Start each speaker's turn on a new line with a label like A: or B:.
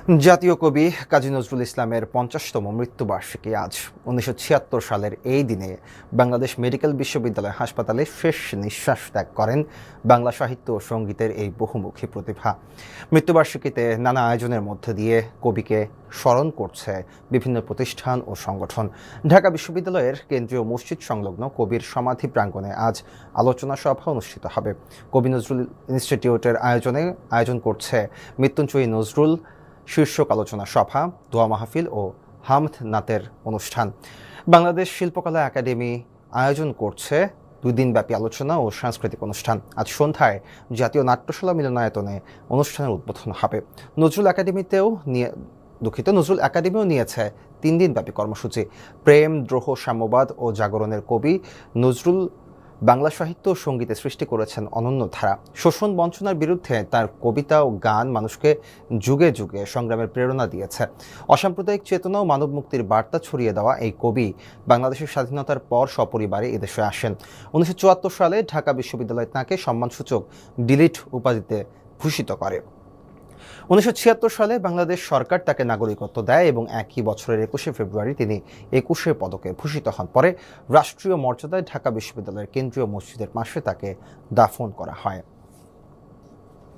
A: জাতীয় কবি কাজী নজরুল ইসলামের ৫০তম মৃত্যুবার্ষিকী আজ। ১৯৭৬ সালের এই দিনে বাংলাদেশ মেডিকেল বিশ্ববিদ্যালয় হাসপাতালে শেষ নিঃশ্বাস ত্যাগ করেন বাংলা সাহিত্য ও সঙ্গীতের এই বহুমুখী প্রতিভা। মৃত্যুবার্ষিকীতে নানা আয়োজনের মধ্য দিয়ে কবিকে স্মরণ করছে বিভিন্ন প্রতিষ্ঠান ও সংগঠন। ঢাকা বিশ্ববিদ্যালয়ের কেন্দ্রীয় মসজিদ সংলগ্ন কবির সমাধি প্রাঙ্গণে আজ আলোচনা সভা অনুষ্ঠিত হবে। কবি নজরুল ইনস্টিটিউটের আয়োজন করছে মৃত্যুঞ্জয়ী নজরুল শীর্ষক আলোচনা সভা, দোয়া মাহফিল ও হামদ নাতের অনুষ্ঠান। বাংলাদেশ শিল্পকলা একাডেমি আয়োজন করছে ২ দিনব্যাপী আলোচনা ও সাংস্কৃতিক অনুষ্ঠান। আজ সন্ধ্যায় জাতীয় নাট্যশালা মিলনায়তনে অনুষ্ঠানের উদ্বোধন হবে। নজরুল একাডেমিও নিয়েছে ৩ দিনব্যাপী কর্মসূচি। প্রেম, দ্রোহ, সাম্যবাদ ও জাগরণের কবি নজরুল বাংলা সাহিত্য ও সঙ্গীতে সৃষ্টি করেছেন অনন্য ধারা। শোষণ বঞ্চনার বিরুদ্ধে তার কবিতা ও গান মানুষকে যুগে যুগে সংগ্রামের প্রেরণা দিয়েছে। অসাম্প্রদায়িক চেতনা ও মানব মুক্তির বার্তা ছড়িয়ে দেওয়া এই কবি বাংলাদেশের স্বাধীনতার পর সপরিবারে এদেশে আসেন। ১৯৭৪ সালে ঢাকা বিশ্ববিদ্যালয় তাঁকে সম্মানসূচক ডিলিট উপাধিতে ভূষিত করে। ১৯৭৬ সালে বাংলাদেশ সরকার তাকে নাগরিকত্ব দেয় এবং একই বছরের ২১শে ফেব্রুয়ারি তিনি একুশে পদকে ভূষিত হন। পরে রাষ্ট্রীয় মর্যাদায় ঢাকা বিশ্ববিদ্যালয়ের কেন্দ্রীয় মসজিদের পাশে তাকে দাফন করা হয়।